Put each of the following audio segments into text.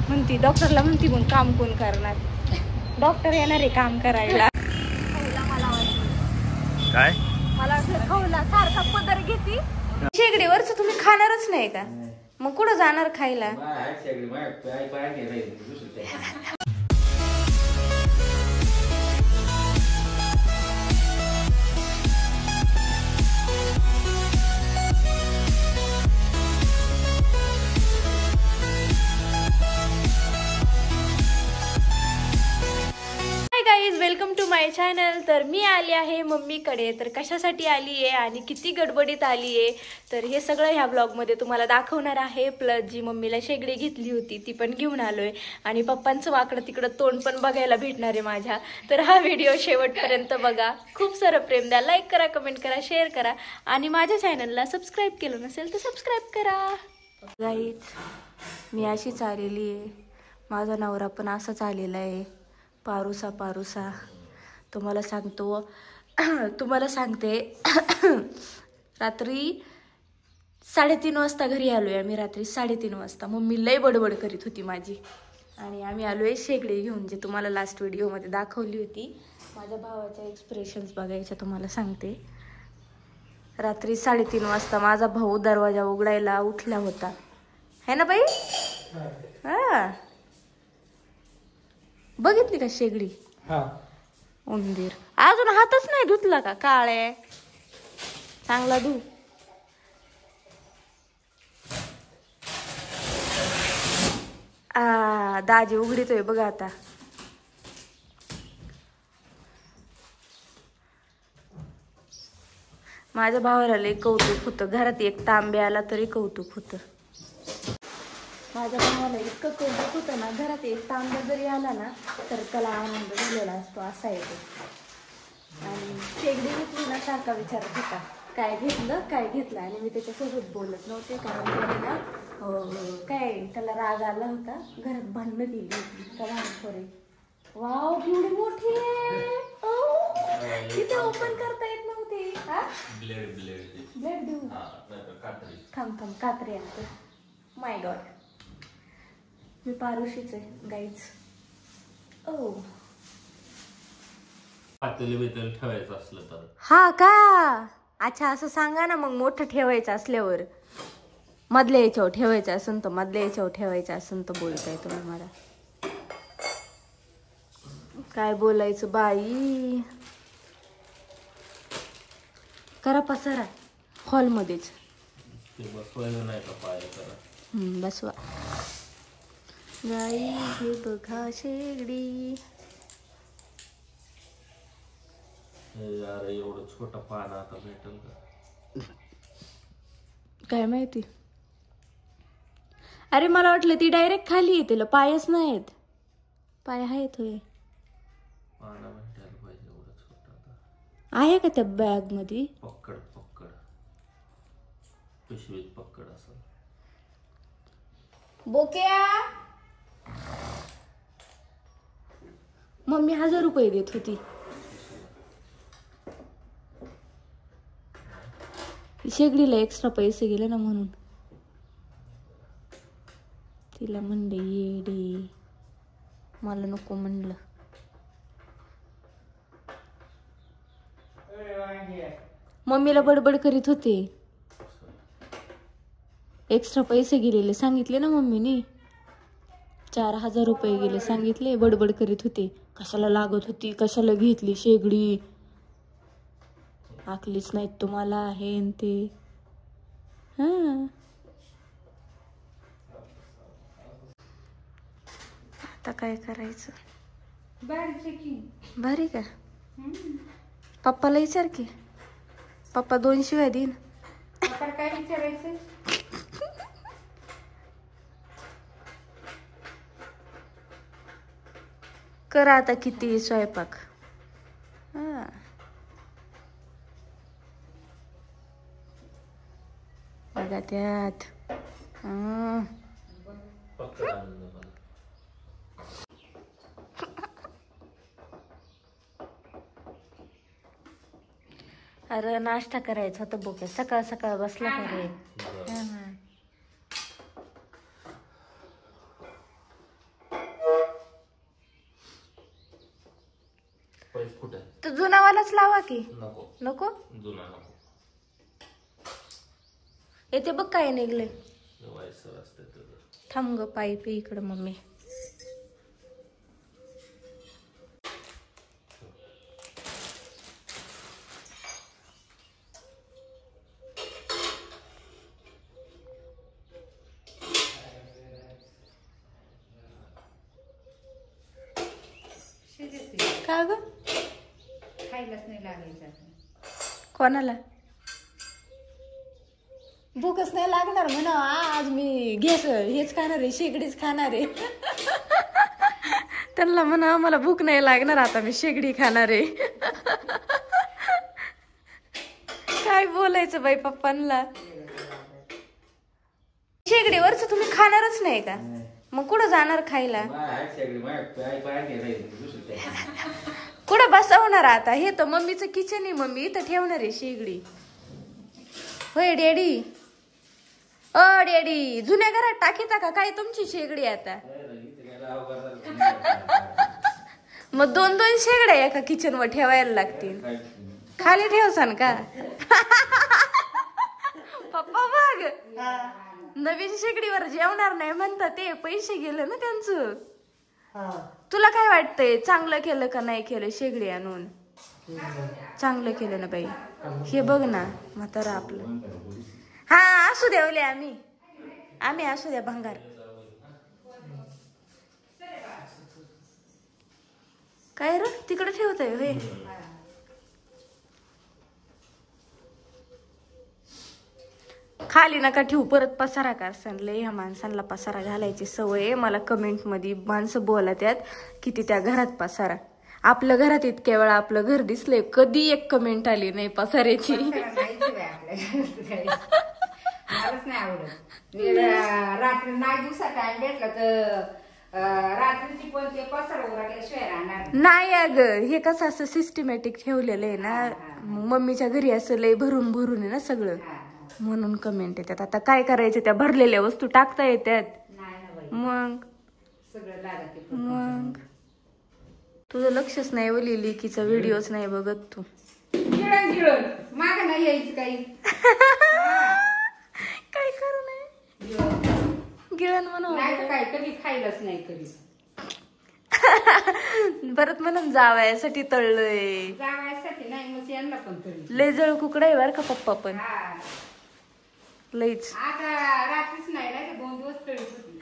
म्हणती डॉक्टरला म्हणती मग काम कोण करणार. डॉक्टर येणार आहे काम करायला. काय मला वाटलं खाऊला सारखा पदर घेती. शेगडीवरच तुम्ही खाणारच नाही का? मग कुठं जाणार खायला? Welcome to my channel. तर मी आली आहे मम्मीकडे. तर कशासाठी आली आहे आणि किती गडबडीत आली आहे तर हे सगळं ह्या ब्लॉगमध्ये तुम्हाला दाखवणार आहे. प्लस जी मम्मीला शेगडी घेतली होती ती पण घेऊन आलोय आणि पप्पांचं वाकडं तिकडं तोंड पण बघायला भेटणार आहे माझ्या. तर हा व्हिडिओ शेवटपर्यंत बघा. खूप सारं प्रेम द्या, लाईक करा, कमेंट करा, शेअर करा आणि माझ्या चॅनलला सबस्क्राईब केलं नसेल तर सबस्क्राईब करा. गाईज मी अशीच आलेली आहे. माझा नवरा पण असाच आलेला आहे. पारुसा पारुसा तुम्हाला सांगते रात्री 3:30 वाजता घरी आलोय आम्ही. रात्री 3:30 वाजता मम्मी लय बडबड करीत होती माझी आणि आम्ही आलोय शेगडी घेऊन, जे तुम्हाला लास्ट व्हिडिओमध्ये दाखवली होती. माझ्या भावाच्या एक्सप्रेशन्स बघायच्या तुम्हाला सांगते. रात्री 3:30 वाजता माझा भाऊ दरवाजा उघडायला उठला होता, है ना बाई? हा बघितली का शेगडी? उंदीर अजून हातच नाही धुतला का? काळे चांगला धु. दाजी उघडीतोय बघा आता. माझ्या भावाला लय कौतुक होतं. घरात एक तांब्या आला तरी कौतुक होतं. माझ्या भावाला इतकं कौतुक होतं ना, घरात एक तांब्या जरी आला ना तर त्याला आनंद झालेला असतो, असा येतो. आणि शेगडी घेतली ना सारखा विचारत होता काय घेतलं आणि मी त्याच्यासोबत बोलत नव्हते कारण त्याने ना काय त्याला राग आला होता. घरात भांडणं केली होती का भांडखोरे. वाव केवढी मोठी आहे. तिथे ओपन करता येत नव्हते. ब्लेड देऊ थांब कात्री आणते. माय गॉड मी पारुशीच आहे गाईज. ओ पातेलं ठेवायचं असलं तर हा का? अच्छा असं सांगा ना मग. मोठं ठेवायचं असल्यावर मधल्या याच्यावर ठेवायचं असेल तर मधल्या याच्यावर ठेवायचं असेल तर बोलताय तुम्ही मला. काय बोलायचं बाई. करा पसारा हॉलमध्येच. बसवा गाई हे बघा शेगडी. यार एवढं छोटं पान आता भेटेल का काय माहिती. अरे मला वाटलं ती डायरेक्ट खाली येते. पायच नाहीत. पाय आहेत होय. पाना भेटायला पाहिजे एवढं छोटं. आहे का त्या बॅग मध्ये? पक्कड पिशवीत पक्कड असं. बोक्या मम्मी 1000 रुपये देत होती. शेगडीला एक्स्ट्रा पैसे गेले ना म्हणून तिला म्हणले येडी. मला नको म्हणलं. मम्मीला बडबड करीत होते. एक्स्ट्रा पैसे गेलेले सांगितले ना मम्मीनी. 4000 रुपये गेले सांगितले. बडबड करीत होते कशाला लागत होती, कशाला घेतली शेगडी, आखलीच नाहीत तुम्हाला हे ते. हा आता काय करायचं. भारी का? पप्पाला विचार की. पप्पा 2 शिवाय देईन. काय विचारायचं? करा आता किती स्वयंपाक. हा बघा त्यात. अरे नाश्ता करायचा होता बोक्या. सकाळ सकाळ बसला का रे? पैसे कुठे? तर जुनावालाच लावा की. नको नको जुना नको. येते बघ काय निघले. वयसर असते थांब ग पाईप इकडं मम्मी. का ग खायलाच नाही लागायचं. कोणाला भूकच नाही लागणार म्हणा. आज मी हेच खाणार आहे, शेगडीच खाणार आहे. त्यांना म्हणा मला भूक नाही लागणार, आता मी शेगडी खाणार आहे. काय बोलायचं बाई पप्पांना. शेगडीवरच तुम्ही खाणारच नाही का? मग कुठं जाणार खायला? कुठं बसवणार आता? हे तर मम्मीचं किचन आहे, मम्मी इथं ठेवणार आहे शेगडी. होय डॅडी. ओ डॅडी, जुन्या घरात टाकीता का काय तुमची शेगडी आता? मग 2-2 शेगड्या एका किचन वर ठेवायला लागतील. खाली ठेवसान का? पप्पा बघ, नवीन शेगडीवर जेवणार नाही म्हणतात ते. पैसे गेले ना त्यांचं. तुला काय वाटतंय, चांगलं केलं का नाही केलं शेगडी आणून? चांगलं केलं ना बाई. हे बघ ना म्हातारा आपलं. हा असू द्या ओले, आम्ही असू द्या भंगार. काय रे तिकडे ठेवतोय होय? खाली नका ठेवू, परत पसारा करसान. लय ह्या माणसांना पसारा घालायची सवय आहे. मला कमेंट मध्ये माणसं बोलतात किती त्या घरात पसारा. आपल्या घरात इतक्या वेळा आपलं घर दिसलंय, कधी एक कमेंट आली नाही पसाऱ्याची. मलाच नाही आवडत. रात्री नाही दिवसा टाइम भेटला तर रात्रीची पण ते पसारा उरकल्याशिवाय राहणार नाही. अगं हे कसं असं सिस्टमॅटिक ठेवलेलं आहे ना, मम्मीच्या घरी असं लय भरून भरून आहे ना सगळं, म्हणून कमेंट येतात. आता काय करायचं, त्या भरलेल्या वस्तू टाकता येतात. मग सगळं लागत. मग तुझं लक्षच नाही ओली, लेकीचा व्हिडिओच नाही बघत तू. गिळण माग नाही यायचं काही. काय करू नाही गिळण म्हणून काय कधी खायलाच नाही कधी. परत म्हणून जावयासाठी तळलंय. जावयासाठी नाही मग यांना पण तळलं. लय जळ कुकडा आहे बर का पप्पा पण. लईच. आता रात्रीच नाही ना 2 दिवस तळीत होती.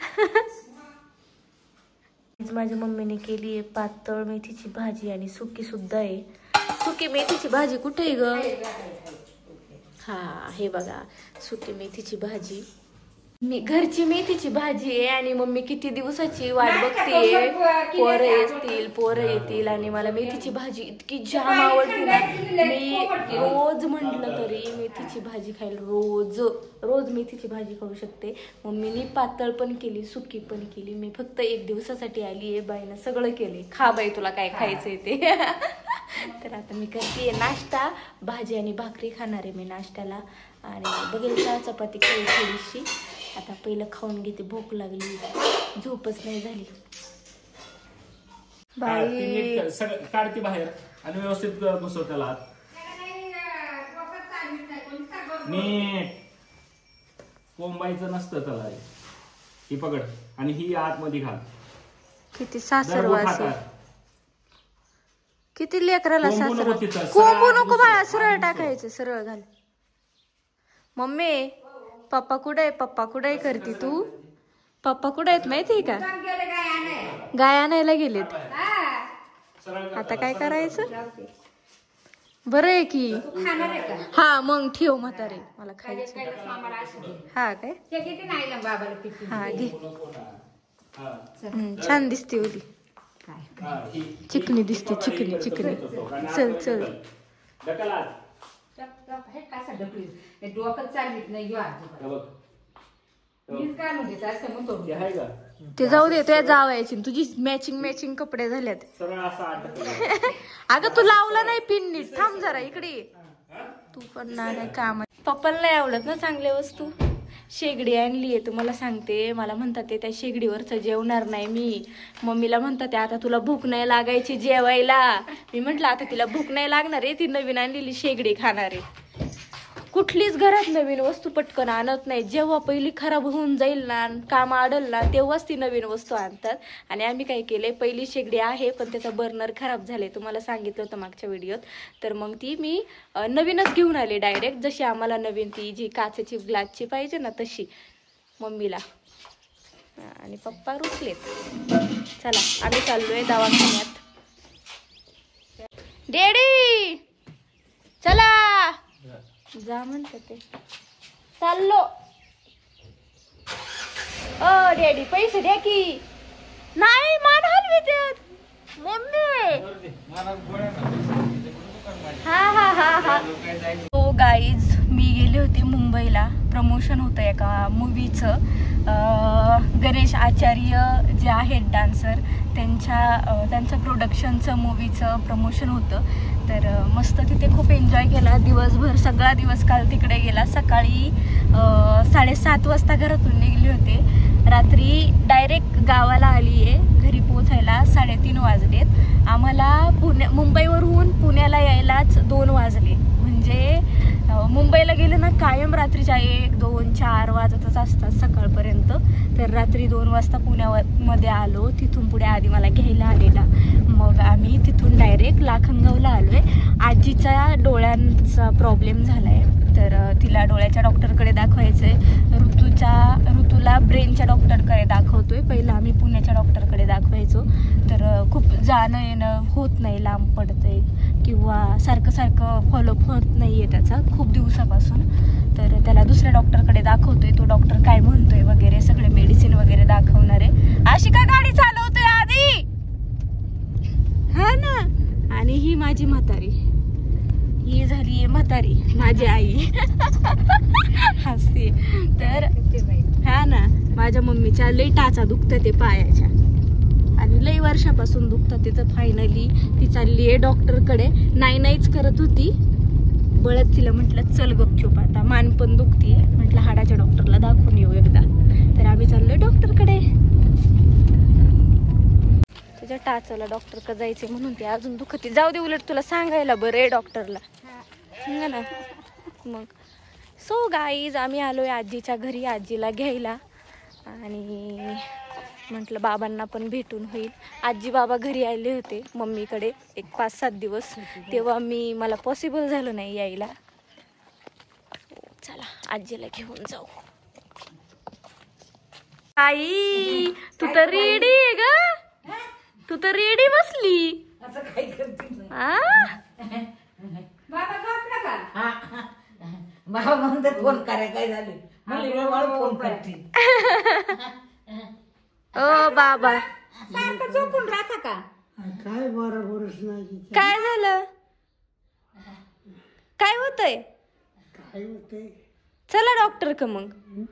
माझ्या मम्मीने केली आहे पातळ मेथीची भाजी आणि सुकी सुद्धा आहे. सुकी मेथीची भाजी कुठे आहे ग? हा हे बघा सुकी मेथीची भाजी. मी घरची मेथीची भाजी आहे आणि मम्मी किती दिवसाची वाट बघतीये. पोरं येतील आणि मला मेथीची भाजी इतकी जाम आवडते ना. मी रोज म्हटलं तरी मेथीची भाजी खायला रोज मेथीची भाजी खाऊ शकते. मम्मीनी पातळ पण केली, सुकी पण केली. मी फक्त 1 दिवसासाठी आली आहे. बाईनं सगळं केले. खा बाई तुला काय खायचंय ते. तर आता मी करते नाश्ता. भाजी आणि भाकरी खाणार आहे मी नाश्त्याला. आणि बघेल चहा चपाती खाईल थोडीशी. आता पहिलं खाऊन घेते, भूक लागली, झोपच नाही झाली. बाई काढते बाहेर आणि व्यवस्थित घुसव त्याला आत. नीट कोंबायचं नसतं त्याला. ही पकड आणि ही आतमध्ये घाल. किती सासरवास, किती लेकराला सासर. कोंबू नको बाळा, सरळ टाकायचं, सरळ घाल. मम्मी पप्पा कुठे करते तू? पप्पा कुठे आहेत माहितीये का? गाय आणायला गेलेत. आता काय करायचं? बरं आहे की. हा मग ठेव म्हातारे, मला खायचं. हा काय? हा घे. छान दिसते ओली, चिकनी दिसते, चिकनी चिकनी. चल चल डोकं चाललीत नाही. ते जाऊ दे, तुझ्या जावायची तुझी मॅचिंग कपडे झाल्यात. अगं तू लावला नाही पिन नीट. थांब जरा इकडे. तू पण नाही काम. पप्पाला नाही आवडत ना चांगल्या वस्तू. शेगडी आणली आहे. तुम्हाला सांगते, मला म्हणतात ते त्या शेगडीवरचं जेवणार नाही मी. मम्मीला म्हणतात ते आता तुला भूक नाही लागायची जेवायला. मी म्हटलं आता तिला भूक नाही लागणार आहे, ती नवीन आणलेली शेगडी खाणार आहे. कुठलीच घरात नवीन वस्तू पटकन आणत नाही. जेव्हा पहिली खराब होऊन जाईल ना, काम अडल ना, तेव्हाच ती नवीन वस्तू आणतात. आणि आम्ही काय केलंय, पहिली शेगडी आहे पण त्याचा बर्नर खराब झाले, तुम्हाला सांगितलं होतं मागच्या व्हिडिओत. तर मग ती मी नवीनच घेऊन आली डायरेक्ट, जशी आम्हाला नवीन ती जी काचेची ग्लासची पाहिजे ना तशी मम्मीला. आणि पप्पा रुसलेत. चला आम्ही चाललोय दवाखान्यात. डॅडी चला जा म्हणते ते. चाललो. ओ डॅडी पैसे द्या की. नाही मान हलवितात मम्मी. हा हा हा हा. तो गाईज मी गेले होते मुंबईला, प्रमोशन होतं एका मूवीचं. गणेश आचार्य जे आहेत डान्सर त्यांचं प्रोडक्शनचं मूवीचं प्रमोशन होतं. तर मस्त तिथे खूप एन्जॉय केला दिवसभर. सगळा दिवस काल तिकडे गेला. सकाळी 7:30 वाजता घरातून निघले होते. रात्री डायरेक्ट गावाला आली आहे. घरी पोचायला 3:30 वाजलेत. आम्हाला मुंबईवरून पुण्याला यायलाच 2 वाजले. म्हणजे मुंबईला गेले ना कायम रात्रीच्या 1, 2, 4 वाजतच असतात सकाळपर्यंत. तर रात्री 2 वाजता पुण्यामध्ये आलो. तिथून पुढे आधी मला घ्यायला आलेला. मग आम्ही तिथून डायरेक्ट लाखनगावला आलोय. आजीचा डोळ्यांचा प्रॉब्लेम झालाय, तर तिला डोळ्याच्या डॉक्टरकडे दाखवायचंय. ऋतूला ब्रेनच्या डॉक्टरकडे दाखवतोय. पहिलं आम्ही पुण्याच्या डॉक्टरकडे दाखवायचो. तर खूप जाणं येणं होत नाही, लांब पडतंय किंवा सारखं फॉलोअप होत नाही आहे त्याचा खूप दिवसापासून. तर त्याला दुसऱ्या डॉक्टरकडे दाखवतोय. तो डॉक्टर काय म्हणतोय वगैरे सगळे मेडिसिन वगैरे दाखवणार आहे. अशी का गाडी चालवतोय आधी, हा ना. आणि ही माझी म्हातारी, ही झाली आहे म्हातारी माझी आई. हसते. तर हा ना, माझ्या मम्मीच्या लई टाचा दुखतात ते पायाच्या, आणि लई वर्षापासून दुखतात. तिथं फायनली ती चालली आहे डॉक्टरकडे. नाहीच करत होती. बळत तिला म्हटलं चल गपचूप, आता मान पण दुखतीये, म्हटलं हाडाच्या डॉक्टरला दाखवून येऊ एकदा. तर आम्ही चाललोय डॉक्टरकडे. तुझ्या टाचाला डॉक्टर का जायचे म्हणून ते अजून दुखती. जाऊ दे, उलट तुला सांगायला बरं आहे डॉक्टरला ना. मग सो गाईज आम्ही आलोय आजीच्या घरी आजीला घ्यायला. आणि म्हटलं बाबांना पण भेटून होईल. आजी बाबा घरी आले होते मम्मीकडे एक 5-7 दिवस, तेव्हा मला पॉसिबल झालं नाही यायला. चला आजीला घेऊन जाऊ. आई तू तर रेडी आहे ग, तू तर रेडी बसली. बाबा म्हणतात फोन कराय काय झाले, फोन करते. ओ बाबा सारखं झोपून राहता का काय बरोबरच नाही. काय झालं, काय होतंय? काय होतंय? चला डॉक्टर का, मग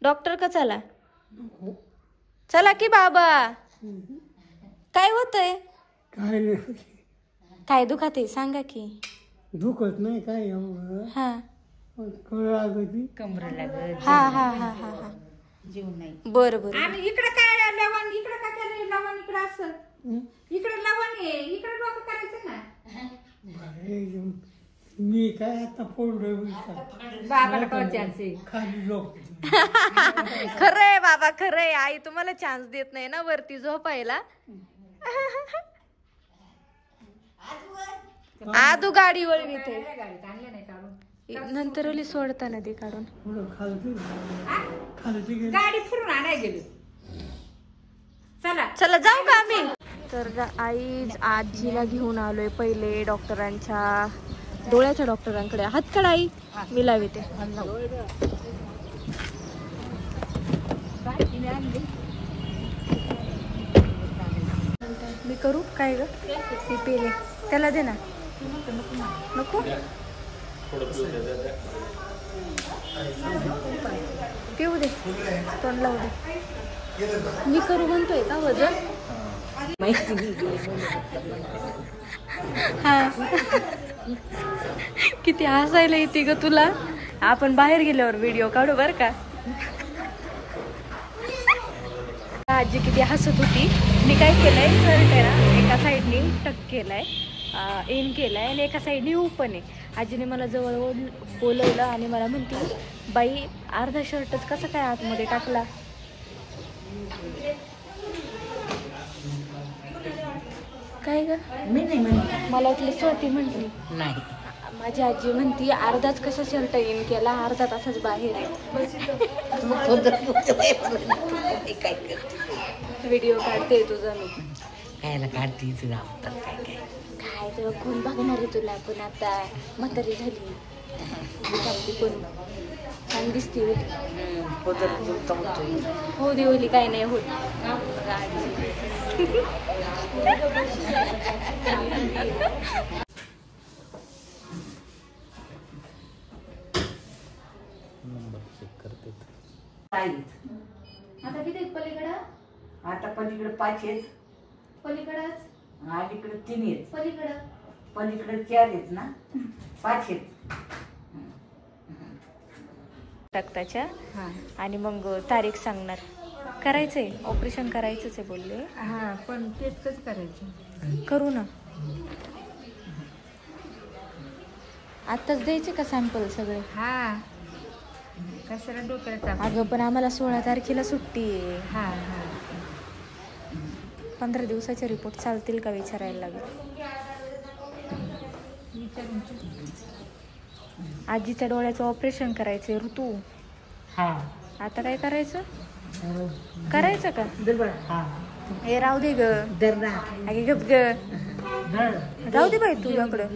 डॉक्टर का चला. चला की बाबा. काय होतंय? काय नाही, काय दुखत आहे सांगा की. दुखत नाही काय एवढं, हा पण कळ लागती कमर लागत. हा हा हा हा हा जीव नाही. बरं बरं. आम्ही इकडे काय लवण, इकडे का केलं लवण, इकडे असं इकडे लवण आहे, इकडे डोकं करायचं ना. मी काय आता पडलोय बाबाला काय चान्स आहे? खाली लोक. खरंय बाबा खरंय. आई तुम्हाला चान्स देत नाही ना वरती झोपायला. आदू गाडी वळविते, गाडीत आणले नाही काढून. नंतर ओली सोडताना ते काढून. गाडी फिरून आणायला गेलो. चला चला जाऊ का आम्ही. तर आई आजीला घेऊन आलोय पहिले डोळ्याच्या डॉक्टरांकडे. हात काढ आई, मी लावते. मी करू काय ग, मी पेले त्याला दे ना. नको पिऊ दे, तोंड लावू दे. मी करू म्हणतोय का वजन. हा किती हसायला येते ग तुला. आपण बाहेर गेल्यावर व्हिडिओ काढू बर का. आजी किती हसत होती. मी काय केलंय, शर्ट आहे ना एका साईडने टक केलाय, इन केलाय आणि एका साईडने ओपन आहे. आजीने मला जवळ बोलवलं आणि मला म्हणते, बाई अर्धा शर्टच कसा काय आतमध्ये टाकला. काय ग? मी नाही म्हणते. मला वाटली स्वाती म्हटली. नाही. माझी आजी म्हणती अर्धाच कसा शर्ट इन केला, अर्धा तासच बाहेर आहे. काय करते? व्हिडिओ काढते तुझा मी. कायला काढते तुला आवडतात काय काय? काय तर कोण बघणार आहे तुला, पण आता म्हातारी झाली. कोण छान दिसते हो देवली. काय नाही होत. आता किती पलीकडं? आता पलीकडे 5 आहेत. पलीकडच अलीकडे 3 आहेत. पलीकडं पलीकडे 4 आहेत ना. 5 आहेत. रक्ताच्या आणि मग तारीख सांगणार. करायचंय ऑपरेशन करायचंच आहे बोलले. हा पण तेच कसं करायचं? करू ना. आत्ताच द्यायचे का सॅम्पल सगळे? हा कशाला डोक्याला ताप? अगं पण आम्हाला 16 तारखेला सुट्टी आहे. हा हा 15 दिवसाचे रिपोर्ट चालतील का विचारायला लागेल. आजीच्या डोळ्याचं ऑपरेशन करायचंय ऋतू. हा आता काय करायचं? करायचं का? हा हे राहू दे ग. अगे गप ग. राहू दे बाई तुझ्याकडं.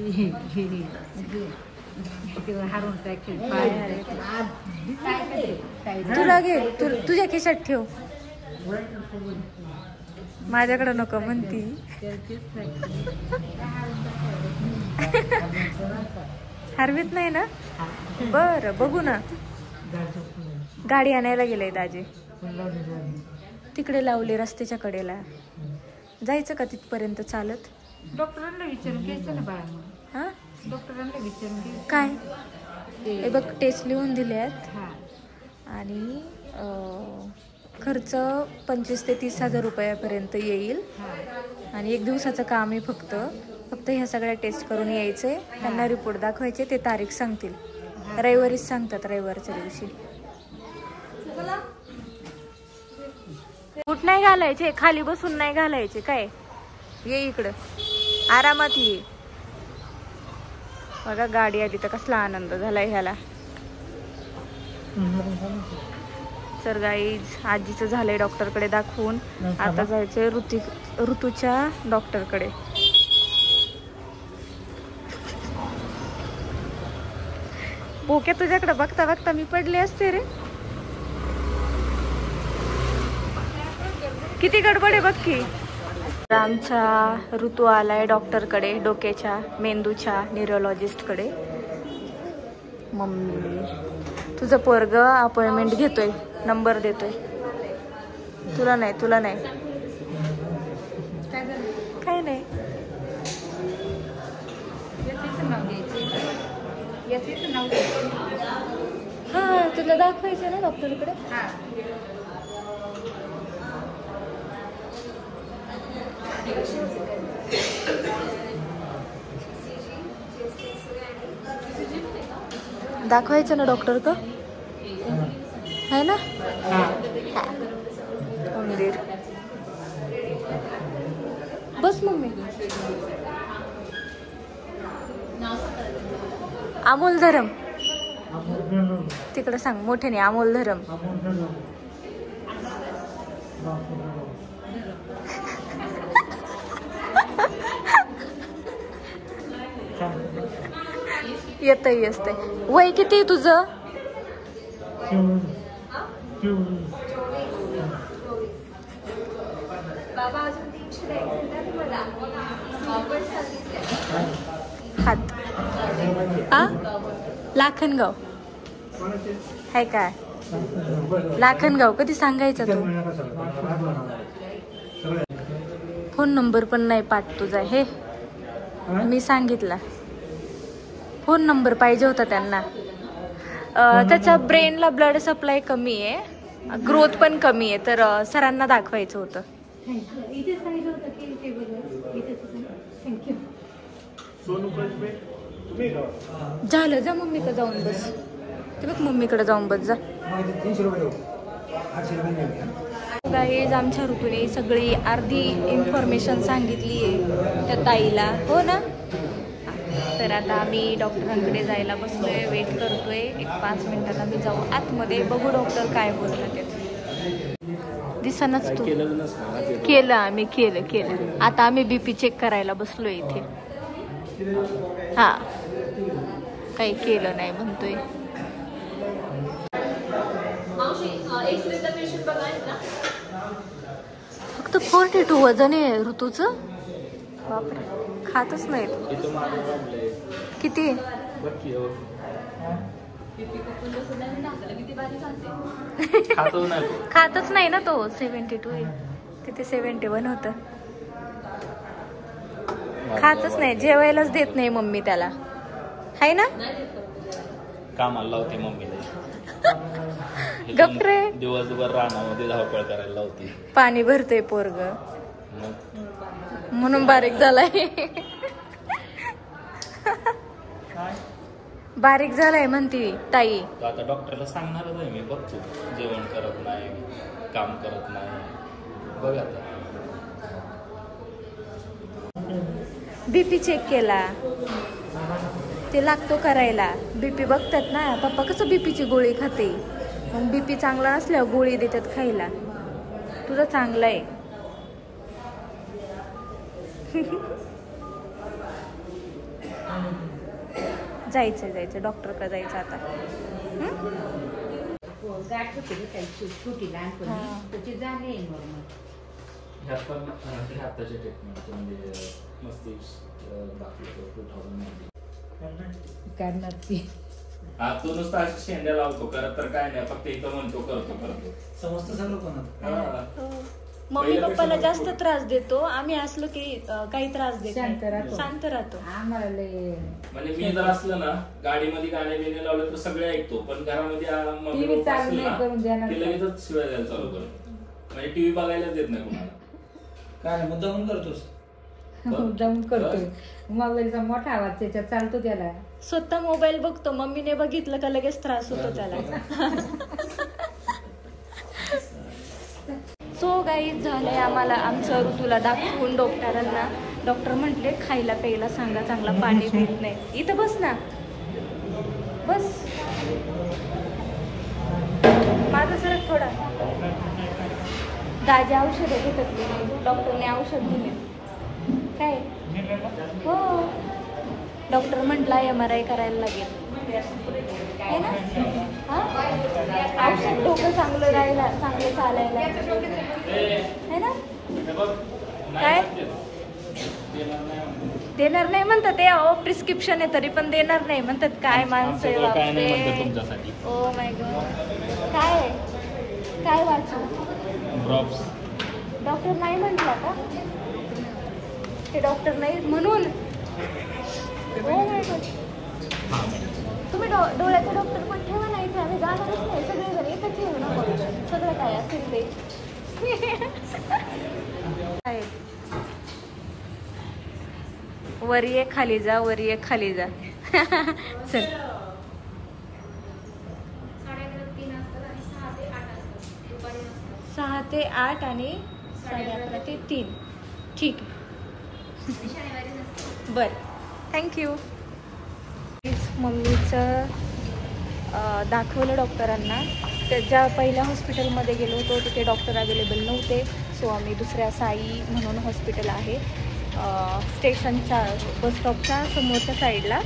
तुला घे, तुझ्या खिशात ठेव. माझ्याकडं नको म्हणती. हरवीत नाही ना? बरं बघू ना. गाडी आणायला गेलंय दाजी. तिकडे लावली रस्त्याच्या कडेला. जायचं का तिथपर्यंत चालत? डॉक्टरांना विचारून घ्यायचं ना बाळा. हा डॉक्टरांना विचारून घ्यायचं. काय? हे बघ टेस्ट लिहून दिले आहेत हा आणि खर्च 25,000 ते 30,000 रुपयापर्यंत येईल. आणि 1 दिवसाचं काम आहे फक्त ह्या सगळ्या टेस्ट करून यायचे. त्यांना रिपोर्ट दाखवायचे. ते तारीख सांगतील. रविवारीच सांगतात, रविवारच्या दिवशी. कुठ नाही घालायचे, खाली बसून नाही घालायचे. काय ये इकडं, आरामात ये. बघा गाडी आली तर कसला आनंद झालाय ह्याला. तर गाईज आजीचं झालंय डॉक्टरकडे दाखवून. आता जायचंय ऋतूच्या डॉक्टरकडे. बोके तुझ्याकडे बघता बघता मी पडले असते रे. किती गडबड आहे बघ की. आमचा ऋतू आलाय डॉक्टरकडे, डोक्याच्या मेंदूच्या न्यूरोलॉजिस्टकडे. मम्मी तुझं पोरग अपॉइंटमेंट घेतोय, नंबर देतोय. तुला नाही काय नाही. हा तुला दाखवायचं ना डॉक्टरकडे. दाखवायचं ना डॉक्टर का है ना. मंदिर बस मम्मी. अमोल धरम तिकडे सांग मोठ्याने. अमोल धरम. येतंय असते. वय किती तुझं? हात आ लाखनगाव आहे काय? लाखनगाव कधी सांगायचं तू? फोन नंबर पण नाही पाठ तुझा. हे मी सांगितला फोन नंबर पाहिजे होता त्यांना. त्याच्या ब्रेनला ब्लड सप्लाय कमी आहे, ग्रोथ पण कमी आहे, तर सरांना दाखवायचं होतं. झालं, जा मम्मीकडे जाऊन बस. ते बघ मम्मीकडे जाऊन बस जा. गाईज आमच्या ऋतूने सगळी अर्धी इन्फॉर्मेशन सांगितली आहे त्या ताईला, हो ना. तर आता आम्ही डॉक्टरांकडे जायला बसलोय, वेट करतोय. एक 5 मिनिटात आम्ही जाऊ आतमध्ये, बघू डॉक्टर काय बोलतात ते. दिसनाच तू. केलं आम्ही, केलं. आता आम्ही BP चेक करायला बसलोय इथे. हा, काही केलं नाही म्हणतोय. फक्त 42 वजन आहे ऋतूचं. बापरे, खातच नाही. किती खातच नाही ना तो. 72 आहे, तिथे 71 होतं. खातच नाही, जेवायलाच देत नाही मम्मी त्याला, हाय ना. कामाला लावते मम्मीला. गप्रे, दिवसभर रानामध्ये धावपळ करायला लावते. पाणी भरतोय पोरग, म्हणून बारीक झालाय. बारीक झालाय म्हणती ताई. आता डॉक्टरला सांगणारच आहे मी. बघतो, जेवण करत नाही, काम करत नाही. बघ आता. BP चेक केला, ते लागतो करायला. BP बघतात ना पप्पा कसं BPची गोळी खाते. मग BP चांगला नसल्यावर गोळी देतात खायला. तुझं चांगलं आहे. जायचं डॉक्टरकडे जायचं आता. गाठ होते छोटी लहानपणी, त्याची झाली नॉर्मल. हाताच्या ट्रीटमेंट म्हणजे मस्तिष्क दाखवतो 2000 करणार ती. तू नुसता शेंड्या लावतो, करत तर काय नाही, फक्त इथं म्हणतो करतो. समजतं सगळं कोणाला. मम्मी पप्पाला जास्त त्रास देतो, आम्ही असलो की काही त्रास देत शांत नाही. राहतो. शांत राहतो. आम्हाला लय म्हणजे मी जर असलं ना गाडीमध्ये गाणे बिणे लावले तर सगळे ऐकतो, पण घरामध्ये मम्मी TV पप्पा चालू असले नाही करून ना देणार. की लगेचच शिवाय द्यायला चालू करतो. म्हणजे टीव्ही बघायलाच देत नाही कुणाला. काय नाही, मुद्दामून करतोस. जाऊन करतोय. मोबाईलचा मोठा आवाज त्याच्यात चालतो त्याला. स्वतः मोबाईल बघतो, मम्मीने बघितलं का लगेच त्रास होतो त्याला. सो गाईज झालंय आम्हाला आमचं ऋतूला दाखवून डॉक्टरांना. डॉक्टर म्हटले खायला प्यायला सांगा, चांगला पाणी पित नाही. इथं बस ना, बस. माझं सरक थोडा. दाजी औषध घेतात नाही, डॉक्टरने औषध दिले. काय हो, डॉक्टर म्हटला MRI करायला लागेल, है ना. औषध डोकं चांगलं राहायला, चांगलं चालायला, है ना. काय देणार नाही म्हणतात ते. प्रिस्क्रिप्शन आहे तरी पण देणार नाही म्हणतात. काय माणसं आहे. Oh my God. काय वाचू. डॉक्टर नाही म्हटला का ते. डॉक्टर नाही म्हणून. Oh my God. तुम्ही डोळ्याचा डॉक्टर पण ठेवा ना इथे. आम्ही जाणारच नाही, सगळेजण एकच येऊ ना. सगळं काय असेल ते. वर ये खाली जा, वर ये खाली जा. चल. 6 ते 8 आणि 11:30 ते 3. ठीक आहे. बरं, थँक्यू. मम्मीचं दाखवलं डॉक्टरांना. ज्या पहिल्या हॉस्पिटलमध्ये गेलो होतो तिथे डॉक्टर अवेलेबल नव्हते. सो आम्ही दुसऱ्या साई म्हणून हॉस्पिटल आहे स्टेशनच्या बसस्टॉपच्या समोरच्या साईडला,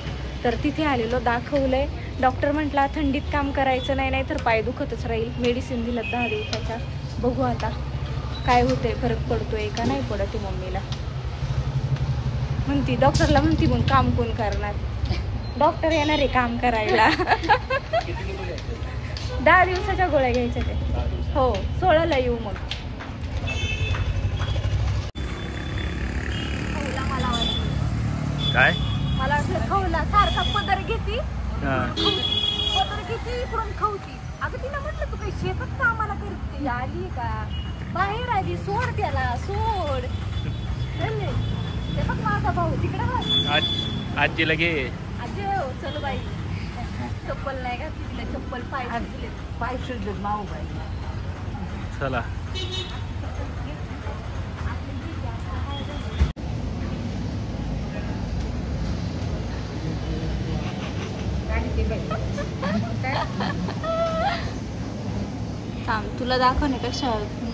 तर तिथे आलेलो. दाखवलं आहे. डॉक्टर म्हटला थंडीत काम करायचं नाही, तर पाय दुखतच राहील. मेडिसिन दिलं 10 दिवसाच्या. बघू आता काय होतंय, फरक पडतोय का नाही पडत. मम्मीला म्हणती, डॉक्टरला म्हणती मग काम कोण करणार. डॉक्टर येणार आहे काम करायला. 10 दिवसाच्या गोळ्या घ्यायच्या ते. हो, 16ला येऊ मग. काय मला वाटलं खाऊला सारखा पदर घेती. पदर किती इकडून खाऊती. अगं तिला म्हटलं तू काही शेतात कामाला करते आली का बाहेर आली सोड त्याला सोड. ते बघ माझा भाऊ तिकडे बघ. आजीला घे. आजी हो चल बाई चप्पल नाही घातली तिला चप्पल पाय सुजलेत माऊ बाई. चला थांब तुला दाखवण्यापेक्षा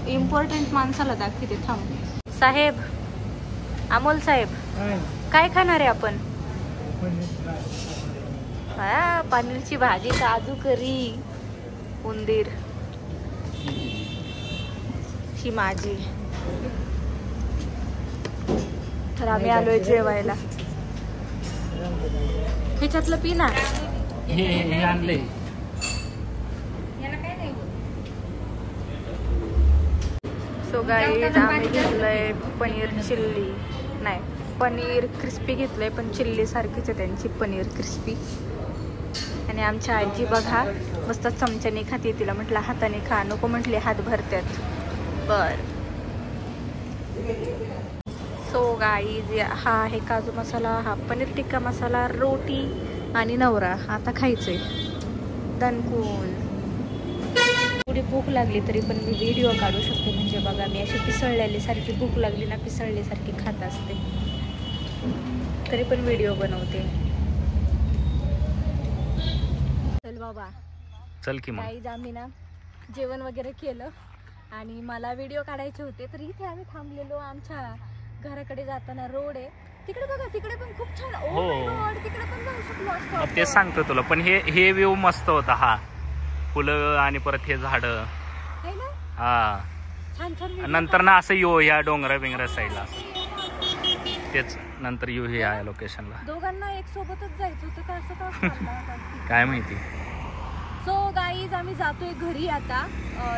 इम्पॉर्टंट माणसाला दाखवते. थांब साहेब अमोल साहेब काय खाणार आहे आपण? पनीरची भाजी काजू करी उंदीर ही माझी. तर आम्ही आलोय जेवायला. ह्याच्यातलं पिना हे आणले. सो गाईज आम्ही घेतलंय पनीर चिल्ली नाही पनीर क्रिस्पी घेतलंय पण चिल्ली सारखीच आहे त्यांची पनीर क्रिस्पी. आणि आमच्या आजी बघा मस्त चमच्याने खाते. तिला म्हटलं हाताने खा नको म्हटले हात भरत्यात. बर सो गाईज हा आहे काजू मसाला हा पनीर टिक्का मसाला रोटी आणि नवरा. आता खायचंय दणकून. थोडी भूक लागली तरी पण मी व्हिडिओ काढू शकते. म्हणजे बघा मी अशी पिसळलेली सारखी भूक लागली ना पिसळल्यासारखी खात असते तरी पण व्हिडिओ बनवते. चल बाबा चल की मग. गाईज आम्ही ना जेवण वगैरे केलं आणि मला व्हिडिओ काढायचे होते तर इथे आम्ही थांबलेलो. आमच्या घराकडे जाताना रोड आहे तिकडे बघा तिकडे पण खूप छान. हो. तिकडे पण जाऊ शकलो. तेच सांगतो तुला पण हे व्ह्यू मस्त होता. हा फुलं आणि परत हे झाड आहे ना हा छान छान. नंतर ना असं यो या डोंगरा बिंगरा साईडला तेच नंतर येऊ हे या लोकेशनला. दोघांना एक सोबतच जायचं होतं का असं का काय माहिती. सो गाईज आम्ही जातोय घरी आता.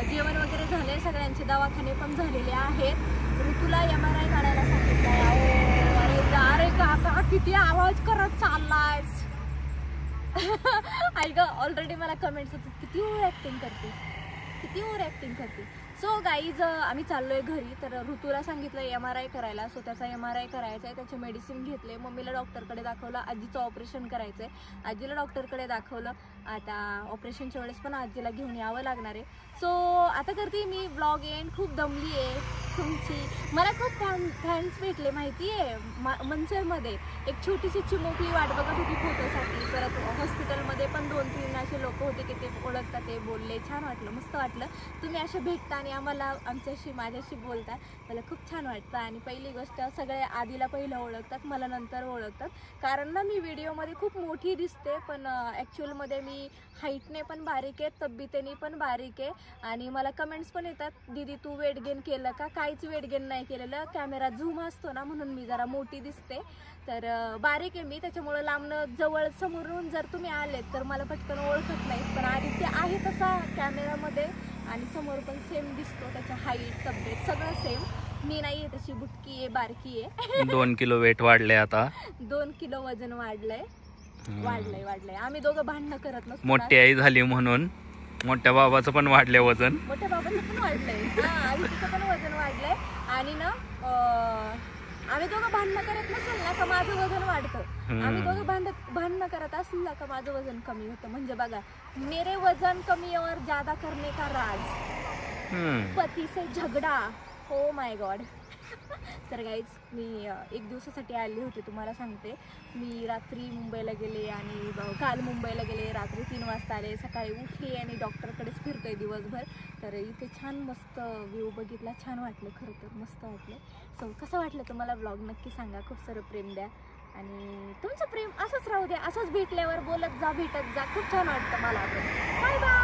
जेवण वगैरे झालंय सगळ्यांचे दवाखाने पण झालेले आहेत. ऋतूला MRI काढायला सांगितलंय. अरे काका किती आवाज करत चाललायस. ऐक ऑलरेडी मला कमेंट्स होतात किती ओव्हर ऍक्टिंग करते. सो गाईज आम्ही चाललोय घरी. तर ऋतूला सांगितलं MRI करायला. सो त्याचा MRI करायचा आहे. त्याचे मेडिसिन घेतले. मम्मीला डॉक्टरकडे दाखवलं. आजीचं ऑपरेशन करायचंय. आजीला डॉक्टरकडे दाखवलं. आता ऑपरेशनच्या वेळेस पण आजीला घेऊन यावं लागणार आहे. सो आता करते मी ब्लॉग एंड. खूप दमली आहे तुमची. मला खूप फॅन्स भेटले माहिती आहे. मनसरमध्ये एक छोटीशी चिमुकली वाट बघत होती फोटोसाठी. परत हॉस्पिटलमध्ये पण 2-3 असे लोक होते की ते ओळखतात ते बोलले. छान वाटलं मस्त वाटलं. तुम्ही असे भेटता आणि आम्हाला माझ्याशी बोलता मला खूप छान वाटतं. आणि पहिली गोष्ट सगळे आधीला पहिलं ओळखतात मला नंतर ओळखतात. कारण ना मी व्हिडिओमध्ये खूप मोठी दिसते पण ॲक्च्युअलमध्ये मी हाईटने पण बारीक आहे तब्येतीने पण बारीक आहे. आणि मला कमेंट्स पण येतात दीदी तू वेट गेन केलं का? काहीच वेट गेन नाही केलेलं. कॅमेरा झूम असतो ना म्हणून मी जरा मोठी दिसते. तर बारीक आहे मी त्याच्यामुळं लांबनं जवळ समोरून जर तुम्ही आलेत तर मला पटकन ओळखत नाहीत. पण आदित्य आहे तसा कॅमेरामध्ये आणि समोर पण सेम दिसतो. त्याच्या हाईट तब्येत सगळं सेम. मी नाही आहे तशी बुटकी आहे बारकी आहे. 2 किलो वेट वाढलंय आता. 2 किलो वजन वाढलंय. आम्ही दोघं भांडणं करत नसतो. मोठी आई झाली म्हणून मोठ्या बाबाचं पण वाढलंय वजन. मोठ्या बाबाचं पण वाढलंय. आदित्यचं पण वजन वाढलंय. आणि ना आम्ही दोघं भांडणं करत नसेल ना का माझं वजन वाढतं. आम्ही दोघं भांडणं करत असेल ना का माझं वजन कमी होतं. म्हणजे बघा मेरे वजन कमी और ज्यादा करने का राज पती से झगडा. हो माय गॉड. तर गाईज मी 1 दिवसासाठी आली होती तुम्हाला सांगते. मी रात्री मुंबईला गेले आणि काल मुंबईला गेले. रात्री 3 वाजता आले. सकाळी उठली आणि डॉक्टरकडेच फिरतोय दिवसभर. तर इथे छान मस्त व्ह्यू बघितला. छान वाटलं खरं तर मस्त वाटलं. सो कसं वाटलं तुम्हाला ब्लॉग नक्की सांगा. खूप सारं प्रेम द्या आणि तुमचं प्रेम असंच राहू द्या. असंच भेटल्यावर बोलत जा भेटत जा. खूप छान वाटतं मला. Bye bye.